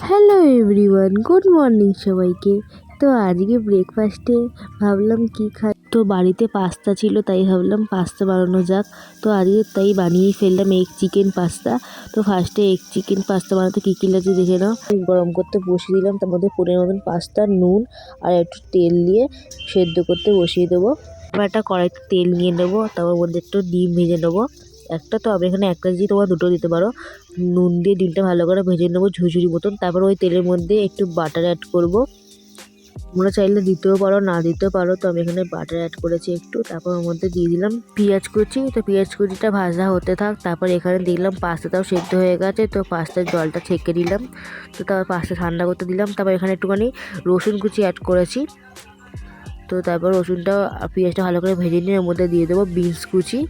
Hello everyone, good morning সবাইকে। তো আজকে ব্রেকফাস্টে ভাবলাম কি খাই, তো বাড়িতে পাস্তা ছিল তাই ভাবলাম পাস্তা বানানো যাক। তো আজকে তাই বানিয়ে ফেললাম এগ চিকেন পাস্তা। তো ফার্স্টে এগ চিকেন পাস্তা বানাতে কী কী লাগছে দেখে নাও। গরম করতে বসিয়ে দিলাম, তার মধ্যে পরিমাণ মতন পাস্তা, নুন আর একটু তেল দিয়ে সেদ্ধ করতে বসিয়ে দেবো। এবার একটা কড়াইতে তেল নিয়ে নেবো, তারপর মধ্যে একটু ডিম ভেজে নেবো একটা। তো আমি এখানে একটা দিয়ে তোমরা দুটো দিতে পারো। নুন দিয়ে ডিমটা ভালো করে ভেজে নেবো ঝুরঝুরি মতন। তারপর ওই তেলের মধ্যে একটু বাটার অ্যাড করব। তোমরা চাইলে দিতেও পারো, না দিতেও পারো। তো আমি এখানে বাটার অ্যাড করেছি একটু। তারপর ওর মধ্যে দিয়ে দিলাম পেঁয়াজ কুচি। তো পেঁয়াজ কুচিটা ভাজা হতে থাক। তারপর এখানে দিলাম পাস্তাটাও সেদ্ধ হয়ে গেছে, তো পাস্তার জলটা ছেঁকে দিলাম। তো তারপর পাস্তা ঠান্ডা করতে দিলাম। তারপর এখানে একটুখানি রসুন কুচি অ্যাড করেছি। তো তারপর রসুনটা পেঁয়াজটা ভালো করে ভেজে নিয়ে ওর মধ্যে দিয়ে দেবো বিনস কুচি।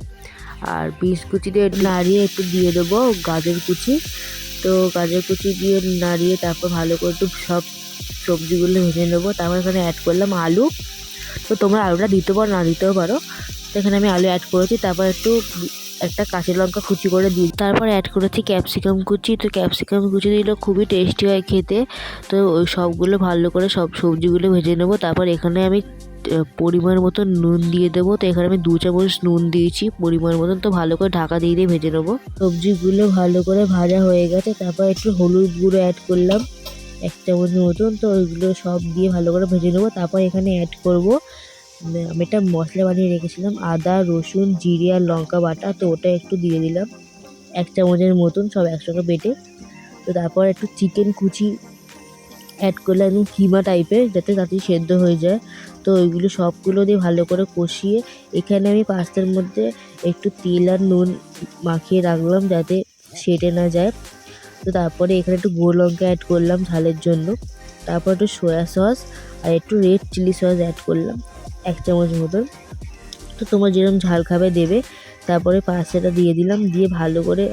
আর বিনস কুচি দিয়ে নাড়িয়ে একটু দিয়ে দেবো গাজর কুচি। তো গাজর কুচি দিয়ে নাড়িয়ে তারপর ভালো করে একটু সব সবজিগুলো ভেজে নেবো। তারপর এখানে অ্যাড করলাম আলু। তো তোমরা আলুটা দিতে পারো, না দিতেও পারো। তো এখানে আমি আলু অ্যাড করেছি। তারপর একটু একটা কাঁচা লঙ্কা কুচি করে দিই। তারপর অ্যাড করেছি ক্যাপসিকাম কুচি। তো ক্যাপসিকাম কুচি দিলে খুবই টেস্টি হয় খেতে। তো ওই সবগুলো ভালো করে সব সবজিগুলো ভেজে নেবো। তারপর এখানে আমি পরিমাণ মতন নুন দিয়ে দেবো। তো এখানে আমি 2 চামচ নুন দিয়েছি পরিমাণ মতন। তো ভালো করে ঢাকা দিয়ে দিয়ে ভেজে নেবো। সবজিগুলো ভালো করে ভাজা হয়ে গেছে। তারপর একটু হলুদ গুঁড়ো অ্যাড করলাম 1 চামচের মতন। তো ওইগুলো সব দিয়ে ভালো করে ভেজে নেবো। তারপর এখানে অ্যাড করব, আমি একটা মশলা বানিয়ে রেখেছিলাম আদা রসুন জিরে আর লঙ্কা বাটা। তো ওটা একটু দিয়ে দিলাম 1 চামচের মতন, সব একসঙ্গে বেটে। তো তারপর একটু চিকেন কুচি অ্যাড করলে একদম কিমা টাইপের, যাতে তাড়াতাড়ি সেদ্ধ হয়ে যায়। তো ওইগুলো সবগুলো দিয়ে ভালো করে কষিয়ে এখানে আমি পাস্তার মধ্যে একটু তেল আর নুন মাখিয়ে রাখলাম যাতে সেটে না যায়। তো তারপরে এখানে একটু গুঁড়ো লঙ্কা অ্যাড করলাম ঝালের জন্য। তারপর একটু সয়া সস আর একটু রেড চিলি সস অ্যাড করলাম 1 চামচ মতন। তো তোমরা যেরকম ঝাল খাবে দেবে। তারপরে পাস্তাটা দিয়ে দিলাম, দিয়ে ভালো করে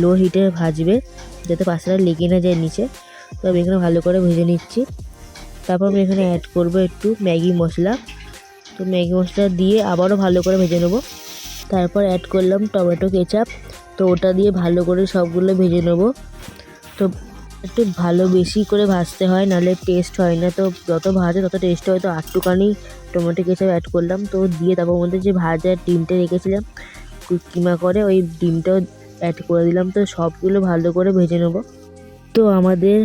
লো হিটে ভাজবে যাতে পাস্তাটা লেগে না যায় নিচে। তো আমি এখানে ভালো করে ভেজে নিচ্ছি। তারপর আমি এখানে অ্যাড করব একটু ম্যাগি মশলা। তো ম্যাগি মশলা দিয়ে আবারও ভালো করে ভেজে নেব। তারপর অ্যাড করলাম টমেটো কেচাপ। তো ওটা দিয়ে ভালো করে সবগুলো ভেজে নেব। তো একটু ভালো বেশি করে ভাজতে হয়, নাহলে টেস্ট হয় না। তো যত ভাজে তত টেস্ট হয়। তো একটুখানি টমেটো কেচাপ অ্যাড করলাম। তো দিয়ে তারপর মধ্যে যে ভাজা ডিমটা রেখেছিলাম কিমা করে, ওই ডিমটাও অ্যাড করে দিলাম। তো সবগুলো ভালো করে ভেজে নেব। তো আমাদের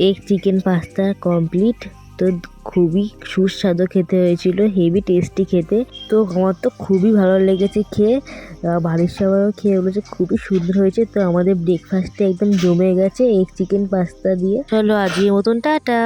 এগ চিকেন পাস্তা কমপ্লিট। তো খুবই সুস্বাদু খেতে হয়েছিল, হেভি টেস্টি খেতে। তো আমার তো খুবই ভালো লেগেছে খেয়ে। বাড়ির সবাইও খেয়ে বলেছে খুবই সুন্দর হয়েছে। তো আমাদের ব্রেকফাস্টে একদম জমে গেছে এগ চিকেন পাস্তা দিয়ে। চলো আজকের মতন টাটা।